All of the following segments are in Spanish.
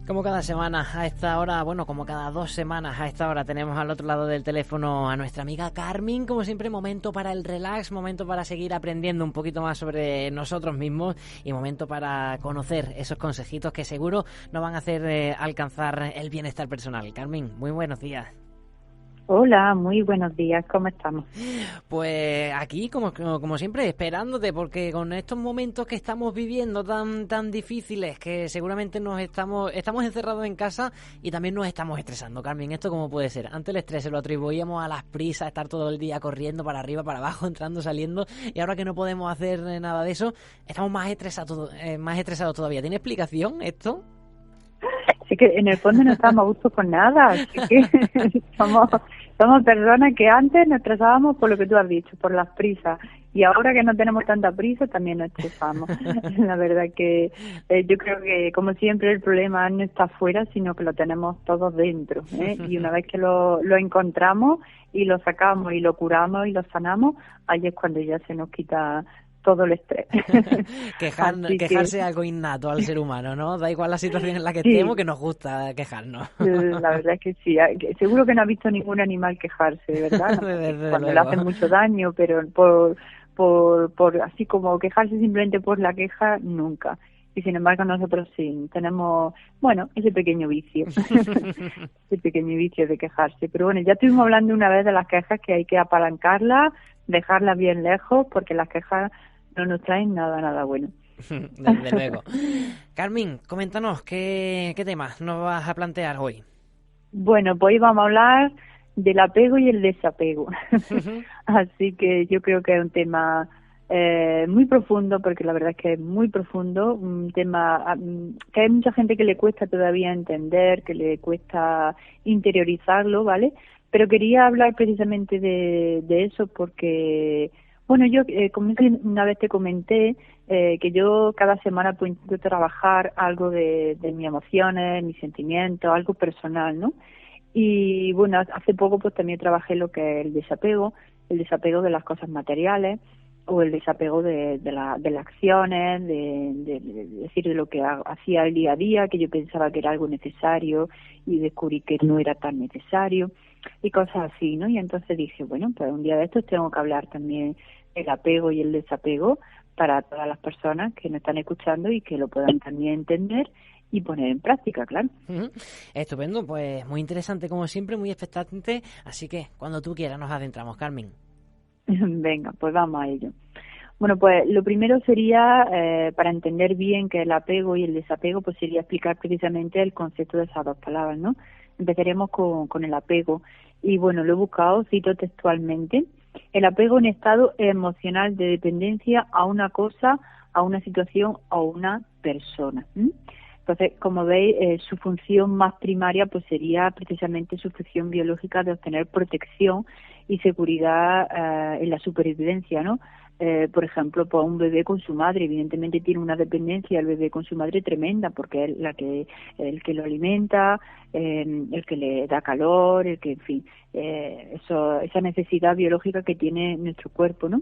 Como cada semana a esta hora, bueno, como cada 2 semanas a esta hora tenemos al otro lado del teléfono a nuestra amiga Carmen. Como siempre, momento para el relax, momento para seguir aprendiendo un poquito más sobre nosotros mismos y momento para conocer esos consejitos que seguro nos van a hacer alcanzar el bienestar personal. Carmen, muy buenos días. Hola, muy buenos días, ¿cómo estamos? Pues aquí, como siempre, esperándote, porque con estos momentos que estamos viviendo tan difíciles, que seguramente estamos encerrados en casa y también nos estamos estresando. Carmen, ¿esto cómo puede ser? Antes el estrés se lo atribuíamos a las prisas, estar todo el día corriendo para arriba, para abajo, entrando, saliendo, y ahora que no podemos hacer nada de eso, estamos más estresados todavía. ¿Tiene explicación esto? Así que en el fondo no estamos a gusto con nada, así que somos personas que antes nos estresábamos por lo que tú has dicho, por las prisas, y ahora que no tenemos tanta prisa también nos estresamos. La verdad que yo creo que, como siempre, el problema no está afuera, sino que lo tenemos todos dentro, ¿eh? Y una vez que lo encontramos y lo sacamos y lo curamos y lo sanamos, ahí es cuando ya se nos quita todo el estrés. Quejarse es algo innato al ser humano, ¿no? Da igual la situación en la que Sí, estemos, que nos gusta quejarnos. la verdad es que sí. Seguro que no has visto ningún animal quejarse, ¿verdad? No, Desde cuando le luego. hacen mucho daño, pero por así como quejarse simplemente por la queja, nunca. Y sin embargo nosotros sí tenemos, bueno, ese pequeño vicio, ese pequeño vicio de quejarse. Pero bueno, ya estuvimos hablando una vez de las quejas, que hay que apalancarlas, dejarlas bien lejos, porque las quejas no nos traen nada bueno. Desde luego. Carmen, coméntanos, ¿qué temas nos vas a plantear hoy? Bueno, pues hoy vamos a hablar del apego y el desapego. Así que yo creo que es un tema muy profundo, porque la verdad es que es muy profundo, un tema que hay mucha gente que le cuesta todavía entender, que le cuesta interiorizarlo, ¿vale? Pero quería hablar precisamente de eso porque, bueno, yo como una vez te comenté, que yo cada semana pues intento trabajar algo de mis emociones, mis sentimientos, algo personal, ¿no? Y bueno, hace poco pues también trabajé lo que es el desapego de las cosas materiales o el desapego de las acciones, decir, de lo que hacía el día a día, que yo pensaba que era algo necesario y descubrí que no era tan necesario y cosas así, ¿no? Y entonces dije, bueno, pues un día de estos tengo que hablar también del apego y el desapego para todas las personas que me están escuchando y que lo puedan también entender y poner en práctica, claro. Estupendo, pues muy interesante como siempre, muy expectante, así que cuando tú quieras nos adentramos, Carmen. Venga, pues vamos a ello. Bueno, pues lo primero sería, para entender bien qué es el apego y el desapego, pues sería explicar precisamente el concepto de esas dos palabras, ¿no? Empezaremos con el apego. Y bueno, lo he buscado, cito textualmente: el apego es un estado emocional de dependencia a una cosa, a una situación o a una persona. Entonces, como veis, su función más primaria pues sería precisamente su función biológica de obtener protección y seguridad en la supervivencia, ¿no? Por ejemplo, pues un bebé con su madre, evidentemente tiene una dependencia el bebé con su madre tremenda, porque es el que lo alimenta, el que le da calor, el que, en fin, esa necesidad biológica que tiene nuestro cuerpo, ¿no?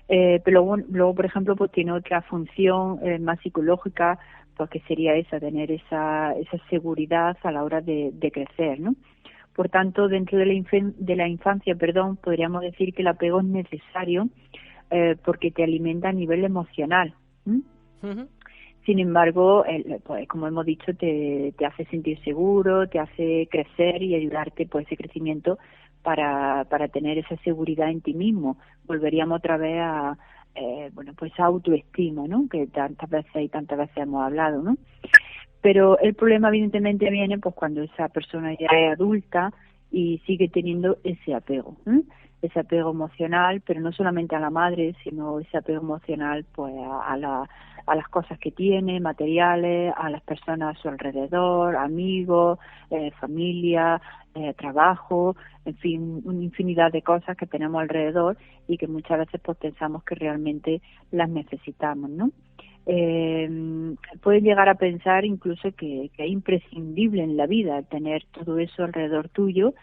Pero luego, por ejemplo, pues tiene otra función más psicológica, pues que sería esa, tener esa seguridad a la hora de crecer, ¿no? Por tanto, dentro de la infancia, podríamos decir que el apego es necesario porque te alimenta a nivel emocional. Uh-huh. Sin embargo, pues como hemos dicho, te hace sentir seguro, te hace crecer y ayudarte, pues, ese crecimiento para tener esa seguridad en ti mismo. Volveríamos otra vez a pues esa autoestima, ¿no? Que tantas veces hemos hablado, ¿no? Pero el problema evidentemente viene pues cuando esa persona ya es adulta y sigue teniendo ese apego, ese apego emocional, pero no solamente a la madre, sino ese apego emocional pues a las cosas que tiene, materiales, a las personas a su alrededor, amigos, familia, trabajo, en fin, una infinidad de cosas que tenemos alrededor y que muchas veces pues pensamos que realmente las necesitamos, ¿no? Puedes llegar a pensar incluso que es imprescindible en la vida tener todo eso alrededor tuyo,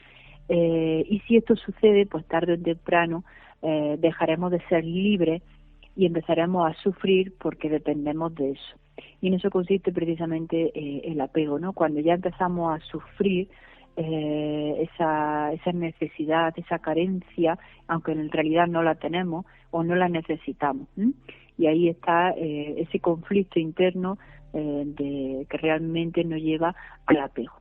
y si esto sucede, pues tarde o temprano dejaremos de ser libres y empezaremos a sufrir porque dependemos de eso. Y en eso consiste precisamente el apego, ¿no? Cuando ya empezamos a sufrir esa necesidad, esa carencia, aunque en realidad no la tenemos o no la necesitamos. Y ahí está ese conflicto interno que realmente nos lleva al apego.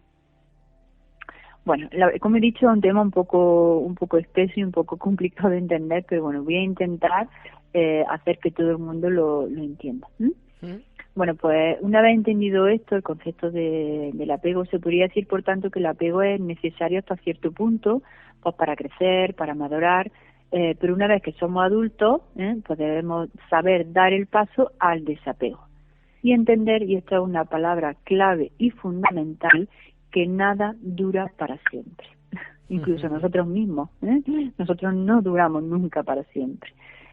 Bueno, como he dicho, es un tema un poco espeso y un poco complicado de entender, pero bueno, voy a intentar hacer que todo el mundo lo entienda. Bueno, pues una vez entendido esto, el concepto del apego, se podría decir, por tanto, que el apego es necesario hasta cierto punto, pues para crecer, para madurar, pero una vez que somos adultos, pues debemos saber dar el paso al desapego y entender, y esta es una palabra clave y fundamental, que nada dura para siempre. Incluso nosotros mismos, nosotros no duramos nunca para siempre.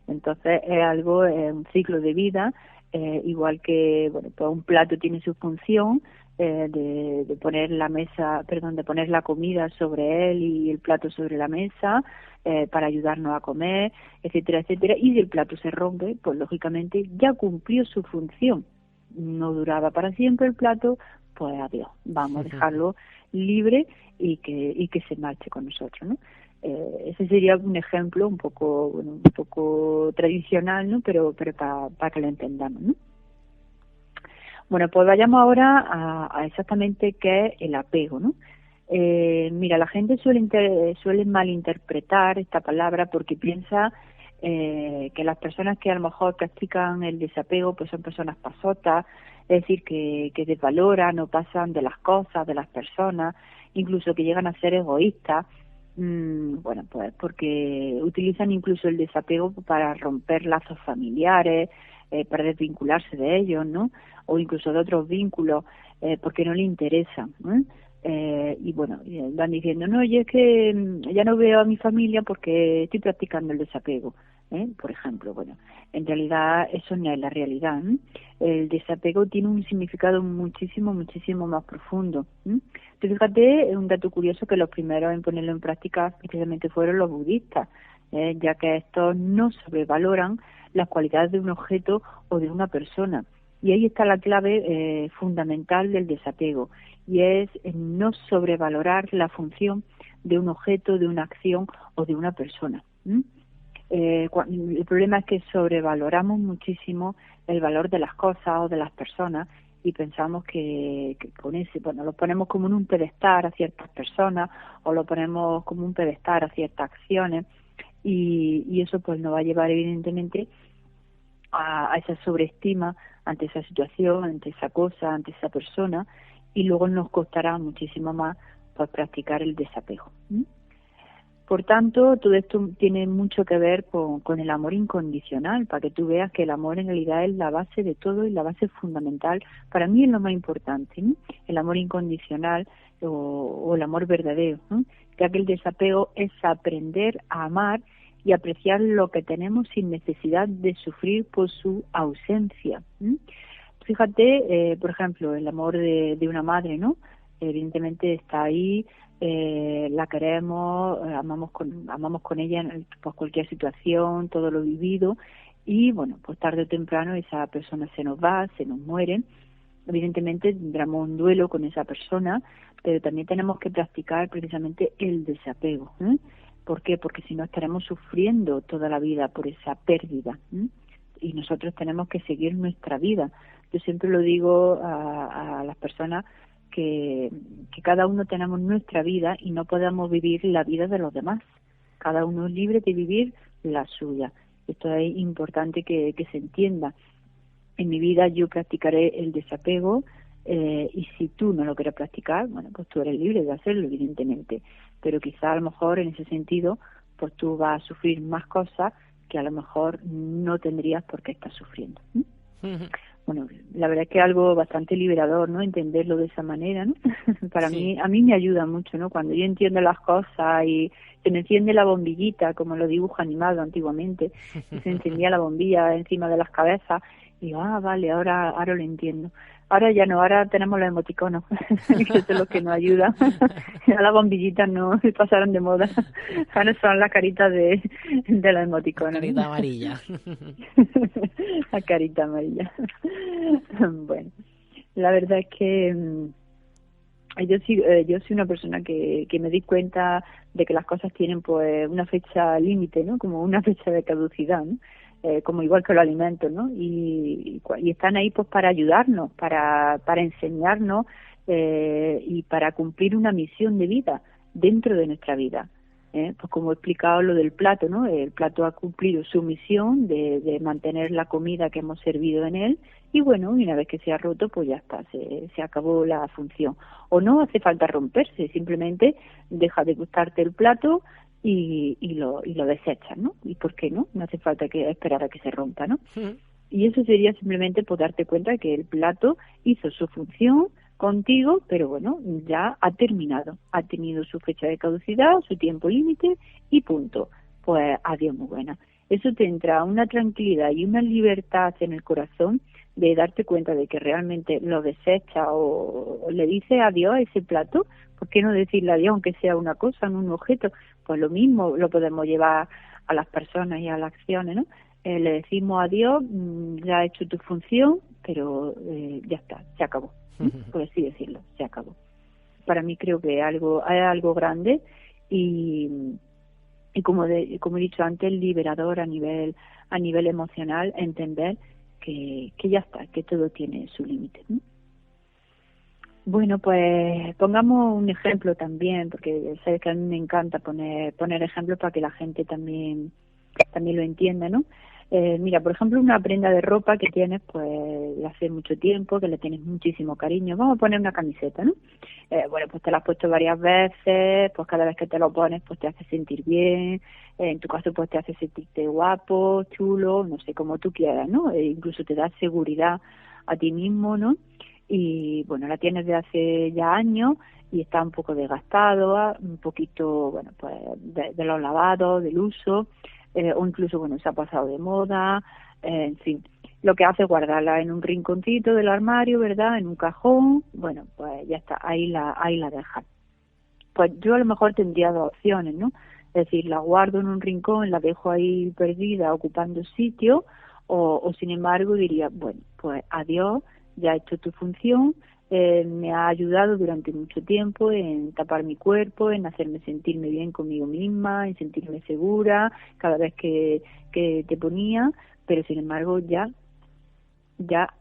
Entonces es algo, un ciclo de vida, igual que, bueno, pues un plato tiene su función de poner de poner la comida sobre él y el plato sobre la mesa para ayudarnos a comer, etcétera, etcétera. Y si el plato se rompe, pues lógicamente ya cumplió su función. No duraba para siempre el plato, pues adiós, vamos a dejarlo libre y que se marche con nosotros, ¿no? Ese sería un ejemplo un poco tradicional, ¿no? Pero para que lo entendamos, ¿no? Bueno, pues vayamos ahora a exactamente qué es el apego, ¿no? Mira, la gente suele malinterpretar esta palabra porque piensa que las personas que a lo mejor practican el desapego pues son personas pasotas, es decir, que desvaloran o pasan de las cosas, de las personas, incluso que llegan a ser egoístas. Bueno, pues porque utilizan incluso el desapego para romper lazos familiares, para desvincularse de ellos, ¿no? O incluso de otros vínculos, porque no le interesan, y bueno, van diciendo, no, yo es que ya no veo a mi familia porque estoy practicando el desapego, por ejemplo. Bueno, en realidad eso no es la realidad, El desapego tiene un significado muchísimo más profundo. Entonces, fíjate, es un dato curioso que los primeros en ponerlo en práctica precisamente fueron los budistas, ya que estos no sobrevaloran las cualidades de un objeto o de una persona. Y ahí está la clave fundamental del desapego, y es no sobrevalorar la función de un objeto, de una acción o de una persona. El problema es que sobrevaloramos muchísimo el valor de las cosas o de las personas y pensamos que con ese, bueno, lo ponemos como en un pedestal a ciertas personas o lo ponemos como un pedestal a ciertas acciones y eso pues nos va a llevar evidentemente a esa sobreestima ante esa situación, ante esa cosa, ante esa persona, y luego nos costará muchísimo más pues practicar el desapego. Por tanto, todo esto tiene mucho que ver con el amor incondicional, para que tú veas que el amor en realidad es la base de todo y la base fundamental. Para mí es lo más importante, el amor incondicional o el amor verdadero, ya que el desapego es aprender a amar y apreciar lo que tenemos sin necesidad de sufrir por su ausencia. Fíjate, por ejemplo, el amor de una madre, ¿no? Evidentemente está ahí, la queremos, amamos con ella en pues, cualquier situación, todo lo vivido, y bueno, pues tarde o temprano esa persona se nos va, se nos muere. Evidentemente tendremos un duelo con esa persona, pero también tenemos que practicar precisamente el desapego. ¿Por qué? Porque si no estaremos sufriendo toda la vida por esa pérdida, y nosotros tenemos que seguir nuestra vida. Yo siempre lo digo a las personas que cada uno tenemos nuestra vida y no podemos vivir la vida de los demás. Cada uno es libre de vivir la suya. Esto es importante que se entienda. En mi vida yo practicaré el desapego y si tú no lo quieres practicar, bueno, pues tú eres libre de hacerlo, evidentemente. Pero quizá a lo mejor en ese sentido, pues tú vas a sufrir más cosas que a lo mejor no tendrías por qué estar sufriendo. Bueno, la verdad es que es algo bastante liberador, ¿no? Entenderlo de esa manera, ¿no? Para mí, a mí me ayuda mucho, ¿no? Cuando yo entiendo las cosas y se me enciende la bombillita, como en los dibujos animados antiguamente, y se encendía la bombilla encima de las cabezas, y digo, vale, ahora lo entiendo. Ahora ya no, ahora tenemos los emoticonos, que eso es lo que nos ayuda. Ya las bombillitas no pasaron de moda, ahora son las caritas de los emoticonos. Carita amarilla. La carita amarilla. Bueno, la verdad es que yo soy una persona que me di cuenta de que las cosas tienen pues una fecha límite, ¿no? Como una fecha de caducidad, ¿no? Como igual que los alimentos, ¿no? Y están ahí pues para ayudarnos, para enseñarnos y para cumplir una misión de vida dentro de nuestra vida. Pues como he explicado lo del plato, ¿no? El plato ha cumplido su misión de mantener la comida que hemos servido en él y bueno, una vez que se ha roto, pues ya está, se acabó la función. O no hace falta romperse, simplemente deja de gustarte el plato y lo desechas, ¿no? ¿Y por qué no? No hace falta que esperar a que se rompa, ¿no? Y eso sería simplemente por darte cuenta que el plato hizo su función contigo, pero bueno, ya ha terminado, ha tenido su fecha de caducidad, su tiempo límite y punto. Pues adiós, muy buena. Eso te entra una tranquilidad y una libertad en el corazón de darte cuenta de que realmente lo desecha o le dices adiós a ese plato. ¿Por qué no decirle adiós aunque sea una cosa, no un objeto? Pues lo mismo lo podemos llevar a las personas y a las acciones, ¿no? Le decimos adiós, ya ha hecho tu función, pero ya está, se acabó, por así decirlo, se acabó. Para mí creo que es algo grande y como he dicho antes, liberador a nivel emocional, entender que ya está, que todo tiene su límite, ¿no? Bueno, pues pongamos un ejemplo también, porque sabes que a mí me encanta poner ejemplos para que la gente también lo entienda, ¿no? Mira, por ejemplo, una prenda de ropa que tienes pues de hace mucho tiempo, que le tienes muchísimo cariño. Vamos a poner una camiseta, ¿no? Bueno, pues te la has puesto varias veces, pues cada vez que te lo pones pues te hace sentir bien, en tu caso pues te hace sentirte guapo, chulo, no sé, como tú quieras, ¿no? Incluso te da seguridad a ti mismo, ¿no? Y bueno, la tienes de hace ya años y está un poco desgastado, un poquito, bueno, pues de los lavados, del uso, o incluso, bueno, se ha pasado de moda, en fin. Lo que hace es guardarla en un rinconcito del armario, ¿verdad? En un cajón, bueno, pues ya está, ahí la dejas. Pues yo a lo mejor tendría dos opciones, ¿no? Es decir, la guardo en un rincón, la dejo ahí perdida, ocupando sitio, o sin embargo diría, bueno, pues adiós, ya he hecho tu función, me ha ayudado durante mucho tiempo en tapar mi cuerpo, en hacerme sentirme bien conmigo misma, en sentirme segura cada vez que te ponía, pero sin embargo ya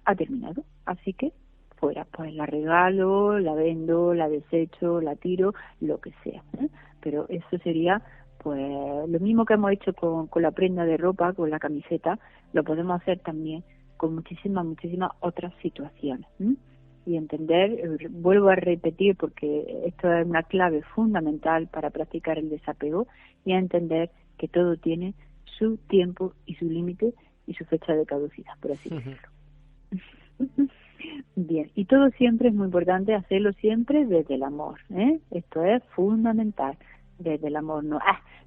ha terminado, así que fuera, pues la regalo, la vendo, la desecho, la tiro, lo que sea, ¿eh? Pero eso sería pues lo mismo que hemos hecho con la prenda de ropa, con la camiseta, lo podemos hacer también con muchísimas otras situaciones, ¿eh? Y entender, vuelvo a repetir porque esto es una clave fundamental para practicar el desapego, y a entender que todo tiene su tiempo y su límite y su fecha de caducidad, por así decirlo. Bien, y todo siempre es muy importante hacerlo siempre desde el amor, ¿eh? Esto es fundamental, desde el amor, no,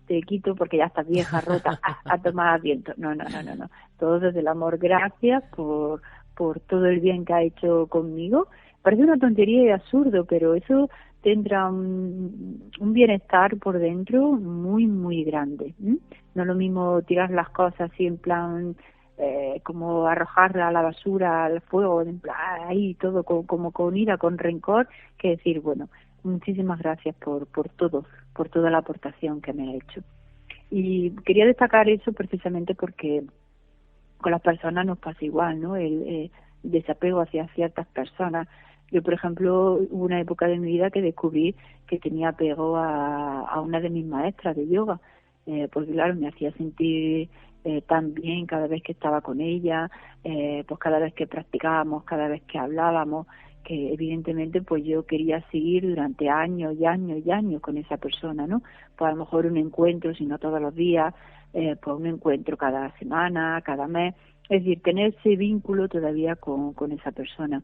te quito porque ya estás vieja, rota, a tomar viento, no, todo desde el amor. Gracias por todo el bien que ha hecho conmigo. Parece una tontería y absurdo, pero eso tendrá un bienestar por dentro muy grande, ¿eh? No es lo mismo tirar las cosas así en plan como arrojarla a la basura, al fuego, en plan, ahí todo como con ira, con rencor, que decir, bueno, muchísimas gracias por todo, por toda la aportación que me ha hecho. Y quería destacar eso precisamente porque con las personas nos pasa igual, ¿no? El desapego hacia ciertas personas. Yo, por ejemplo, hubo una época de mi vida que descubrí que tenía apego a una de mis maestras de yoga, porque claro, me hacía sentir tan bien cada vez que estaba con ella, pues cada vez que practicábamos, cada vez que hablábamos, que evidentemente pues yo quería seguir durante años y años con esa persona, ¿no? Pues a lo mejor un encuentro, si no todos los días, pues un encuentro cada semana, cada mes, es decir, tener ese vínculo todavía con esa persona,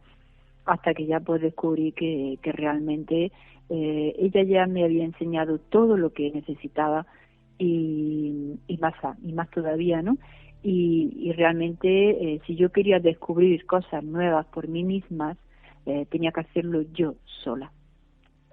hasta que ya pues descubrí que realmente ella ya me había enseñado todo lo que necesitaba y más todavía, ¿no? Y realmente si yo quería descubrir cosas nuevas por mí misma, tenía que hacerlo yo sola.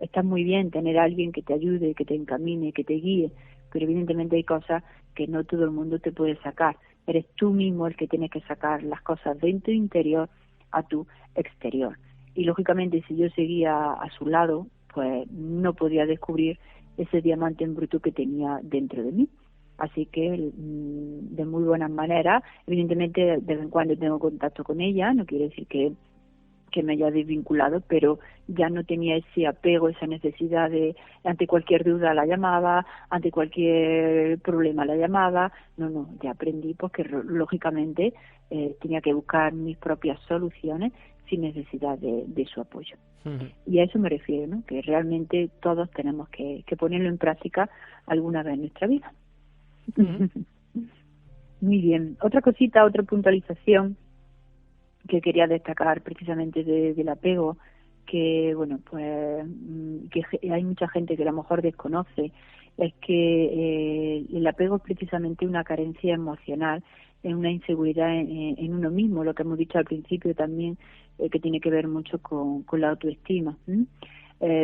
Está muy bien tener a alguien que te ayude, que te encamine, que te guíe, pero evidentemente hay cosas que no todo el mundo te puede sacar, Eres tú mismo el que tienes que sacar las cosas de tu interior a tu exterior. Y lógicamente, si yo seguía a su lado, pues no podía descubrir ese diamante en bruto que tenía dentro de mí. Así que de muy buenas maneras, evidentemente de vez en cuando tengo contacto con ella, no quiere decir que me haya desvinculado, pero ya no tenía ese apego, esa necesidad de, ante cualquier duda la llamaba, ante cualquier problema la llamaba. No, ya aprendí pues que lógicamente tenía que buscar mis propias soluciones sin necesidad de su apoyo. Ujú. Y a eso me refiero, ¿no? Que realmente todos tenemos que ponerlo en práctica alguna vez en nuestra vida. Ujú. Muy bien. Otra cosita, otra puntualización que quería destacar precisamente del apego, que bueno, pues que hay mucha gente que a lo mejor desconoce, es que el apego es precisamente una carencia emocional, es una inseguridad en uno mismo, lo que hemos dicho al principio también, que tiene que ver mucho con la autoestima.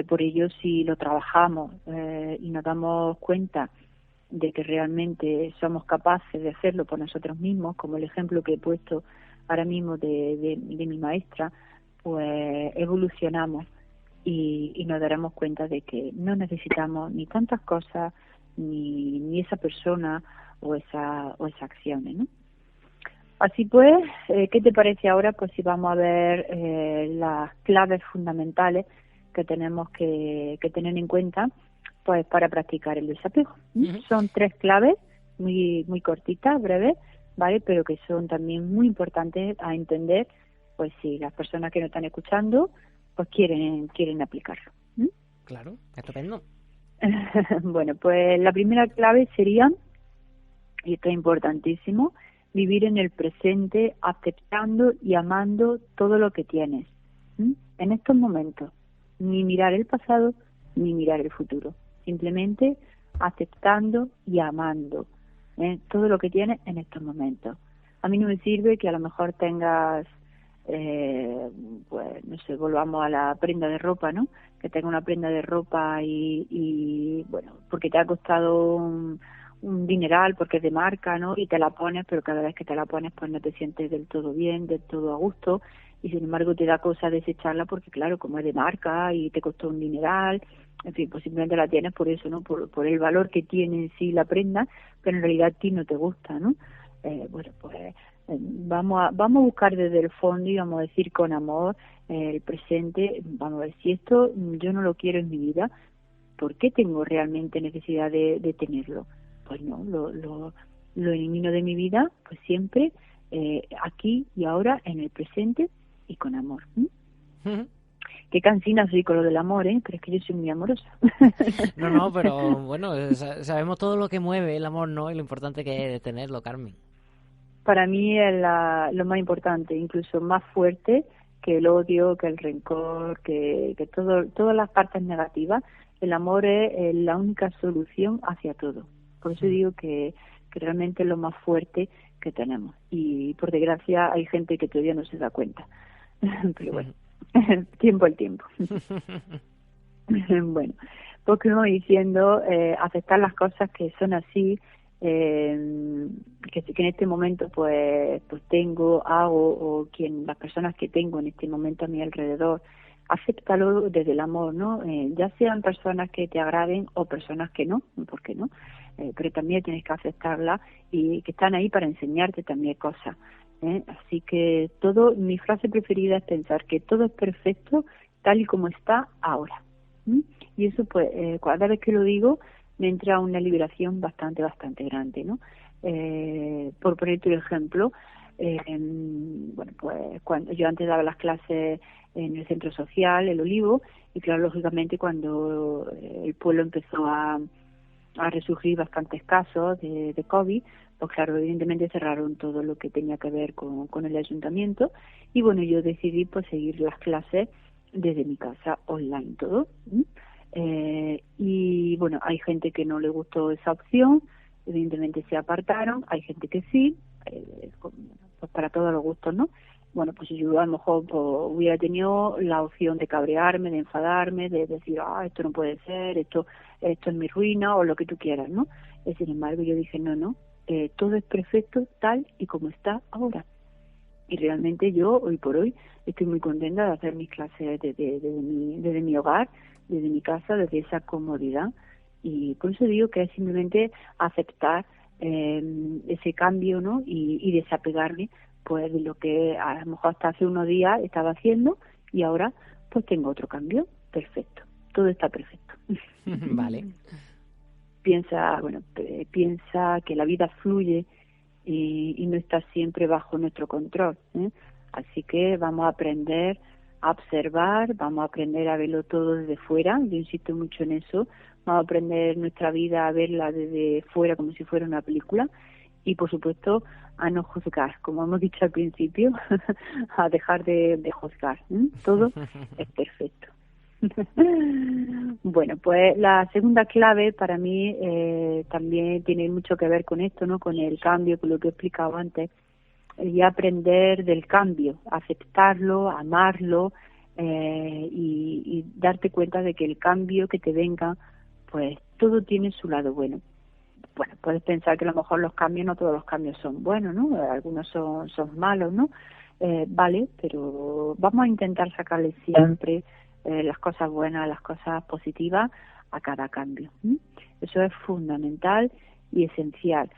Por ello, si lo trabajamos y nos damos cuenta de que realmente somos capaces de hacerlo por nosotros mismos, como el ejemplo que he puesto ahora mismo de mi maestra, pues evolucionamos y nos daremos cuenta de que no necesitamos ni tantas cosas, ni esa persona o esas acciones, ¿no? Así pues, ¿qué te parece ahora? Pues si vamos a ver las claves fundamentales que tenemos que tener en cuenta pues para practicar el desapego. Ujú. Son 3 claves muy cortitas, breves, ¿vale? Pero que son también muy importantes a entender, pues si las personas que nos están escuchando pues quieren aplicarlo. Claro, estupendo. Bueno, pues la primera clave sería, y esto es importantísimo, vivir en el presente, aceptando y amando todo lo que tienes. En estos momentos, ni mirar el pasado ni mirar el futuro, simplemente aceptando y amando todo lo que tienes en estos momentos. A mí no me sirve que a lo mejor tengas, pues no sé, volvamos a la prenda de ropa, ¿no? Que tenga una prenda de ropa y bueno, porque te ha costado un dineral, porque es de marca, ¿no? Y te la pones, pero cada vez que te la pones pues no te sientes del todo bien, del todo a gusto, y sin embargo te da cosa desecharla porque claro, como es de marca y te costó un dineral, en fin, pues simplemente la tienes por eso, ¿no? Por el valor que tiene en sí la prenda, pero en realidad a ti no te gusta, ¿no? Bueno, pues vamos a buscar desde el fondo y vamos a decir con amor el presente, vamos a ver si esto yo no lo quiero en mi vida, ¿por qué tengo realmente necesidad de tenerlo? Pues no, lo elimino de mi vida, pues siempre aquí y ahora, en el presente y con amor. Ujú. Qué cansina soy con lo del amor, pero es que yo soy muy amorosa. No, pero bueno, sabemos todo lo que mueve el amor, ¿no? Y lo importante que es tenerlo, Carmen. Para mí es lo más importante, incluso más fuerte que el odio, que el rencor, que todas las partes negativas. El amor es la única solución hacia todo. Por eso digo que realmente es lo más fuerte que tenemos. Y por desgracia hay gente que todavía no se da cuenta. Pero bueno, tiempo al tiempo. Bueno, pues como diciendo, aceptar las cosas que son así, que en este momento pues tengo, hago, o las personas que tengo en este momento a mi alrededor, acéptalo desde el amor, ¿no? Ya sean personas que te agraden o personas que no, ¿por qué no? Pero también tienes que aceptarlas y que están ahí para enseñarte también cosas. Así que mi frase preferida es pensar que todo es perfecto tal y como está ahora. Y eso pues cada vez que lo digo me entra una liberación bastante grande, ¿no? Por ponerte un ejemplo, bueno, pues cuando yo antes daba las clases en el centro social, el Olivo, y claro, lógicamente cuando el pueblo empezó a resurgir bastantes casos de COVID, pues claro, evidentemente cerraron todo lo que tenía que ver con el ayuntamiento, y bueno, yo decidí pues seguir las clases desde mi casa, online todo. Y bueno, hay gente que no le gustó esa opción, evidentemente se apartaron, hay gente que sí, pues para todos los gustos, ¿no? Bueno, pues yo a lo mejor pues, hubiera tenido la opción de cabrearme, de enfadarme, de decir, esto no puede ser, esto es mi ruina, o lo que tú quieras, ¿no? Sin embargo, yo dije, no, todo es perfecto tal y como está ahora. Y realmente yo, hoy por hoy, estoy muy contenta de hacer mis clases desde mi hogar, desde mi casa, desde esa comodidad. Y por eso digo que es simplemente aceptar ese cambio, ¿no? Y desapegarme pues de lo que a lo mejor hasta hace unos días estaba haciendo y ahora pues tengo otro cambio. Perfecto. Todo está perfecto. Vale. Piensa que la vida fluye y no está siempre bajo nuestro control, ¿eh? Así que vamos a aprender a observar, vamos a aprender a verlo todo desde fuera. Yo insisto mucho en eso. Vamos a aprender nuestra vida a verla desde fuera como si fuera una película y, por supuesto, a no juzgar, como hemos dicho al principio, a dejar de juzgar, ¿eh? Todo es perfecto. Bueno, pues la segunda clave para mí también tiene mucho que ver con esto, ¿no? Con el cambio, con lo que he explicado antes, y aprender del cambio, aceptarlo, amarlo y darte cuenta de que el cambio que te venga, pues todo tiene su lado bueno. Bueno, puedes pensar que a lo mejor los cambios, no todos los cambios son buenos, ¿no? Algunos son malos, ¿no? Vale, pero vamos a intentar sacarle siempre las cosas buenas, las cosas positivas a cada cambio. Eso es fundamental y esencial.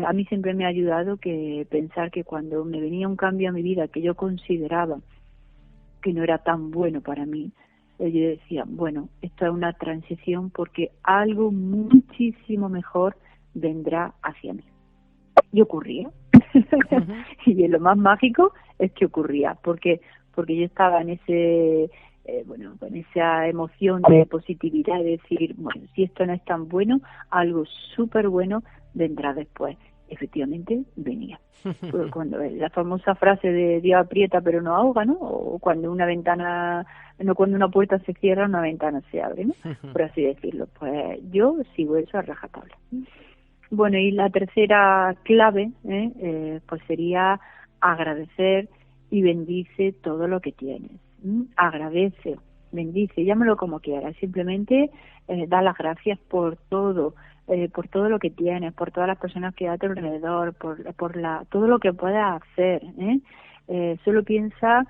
A mí siempre me ha ayudado que pensar que cuando me venía un cambio a mi vida que yo consideraba que no era tan bueno para mí, yo decía, bueno, esto es una transición porque algo muchísimo mejor vendrá hacia mí. Y ocurría. Y lo más mágico es que ocurría, porque yo estaba en ese con esa emoción de positividad, de decir, bueno, si esto no es tan bueno, algo súper bueno vendrá después. Efectivamente venía. Cuando la famosa frase de Dios aprieta pero no ahoga, ¿no? O cuando cuando una puerta se cierra, una ventana se abre, ¿no? Por así decirlo. Pues yo sigo eso a rajatabla. Bueno, y la tercera clave pues sería agradecer y bendice todo lo que tienes. Agradece, bendice, llámalo como quieras, simplemente da las gracias por todo lo que tienes, por todas las personas que hay a tu alrededor, por todo lo que puedas hacer. Solo piensa,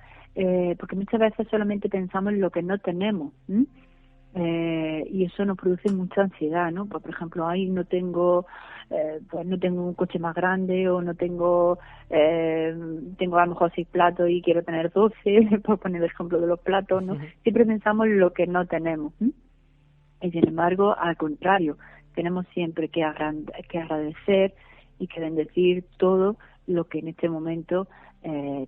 porque muchas veces solamente pensamos en lo que no tenemos. Y eso nos produce mucha ansiedad, ¿no? Pues, por ejemplo, no tengo un coche más grande, o no tengo a lo mejor 6 platos y quiero tener 12, por poner el ejemplo de los platos, ¿no? Siempre pensamos en lo que no tenemos. Y sin embargo, al contrario, tenemos siempre que agradecer y que bendecir todo lo que en este momento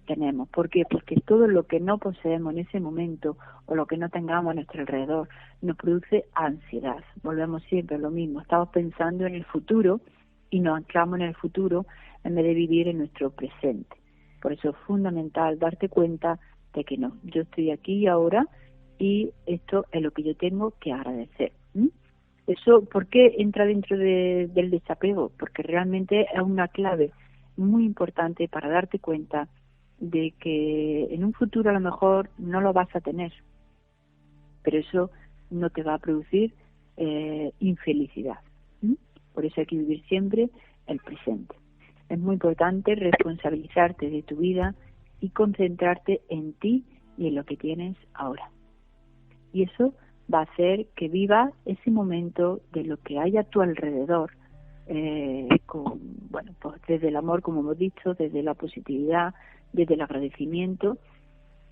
tenemos. ¿Por qué? Porque todo lo que no poseemos en ese momento o lo que no tengamos a nuestro alrededor nos produce ansiedad. Volvemos siempre a lo mismo. Estamos pensando en el futuro y nos anclamos en el futuro en vez de vivir en nuestro presente. Por eso es fundamental darte cuenta de que no, yo estoy aquí y ahora y esto es lo que yo tengo que agradecer. Eso, ¿por qué entra dentro del desapego? Porque realmente es una clave muy importante para darte cuenta de que en un futuro a lo mejor no lo vas a tener, pero eso no te va a producir infelicidad. Por eso hay que vivir siempre el presente. Es muy importante responsabilizarte de tu vida y concentrarte en ti y en lo que tienes ahora. Y eso va a hacer que vivas ese momento de lo que hay a tu alrededor, pues desde el amor, como hemos dicho, desde la positividad, desde el agradecimiento.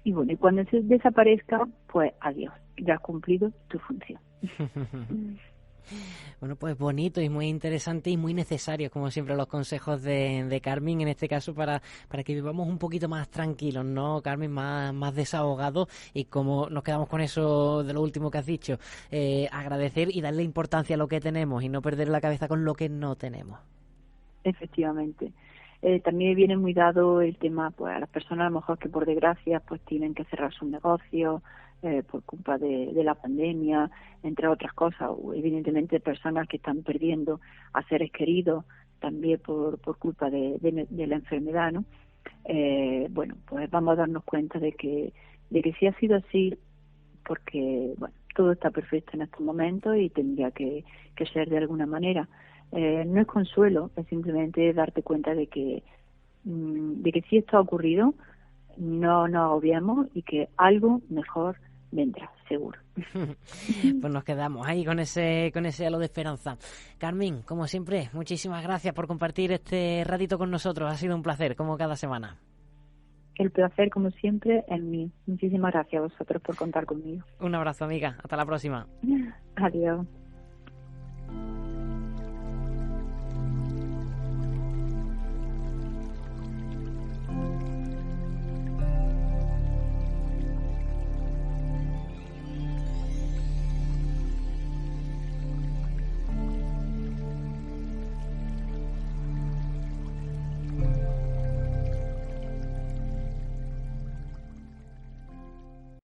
Y bueno, y cuando se desaparezca, pues adiós, ya has cumplido tu función. Bueno, pues bonito y muy interesante y muy necesario, como siempre, los consejos de Carmen, en este caso para que vivamos un poquito más tranquilos, ¿no, Carmen? Más desahogados, y como nos quedamos con eso de lo último que has dicho, agradecer y darle importancia a lo que tenemos y no perder la cabeza con lo que no tenemos. Efectivamente. También viene muy dado el tema, pues a las personas a lo mejor que por desgracia pues tienen que cerrar sus negocios por culpa de la pandemia, entre otras cosas, o evidentemente personas que están perdiendo a seres queridos también por culpa de la enfermedad, ¿no? Bueno, pues vamos a darnos cuenta de que sí ha sido así, porque bueno, todo está perfecto en estos momentos y tendría que ser de alguna manera. no es consuelo, es simplemente darte cuenta de que si esto ha ocurrido, no nos agobiemos y que algo mejor vendrá, seguro. Pues nos quedamos ahí con ese halo de esperanza. Carmen, como siempre, muchísimas gracias por compartir este ratito con nosotros. Ha sido un placer, como cada semana. El placer, como siempre, es mío. Muchísimas gracias a vosotros por contar conmigo. Un abrazo, amiga. Hasta la próxima. Adiós.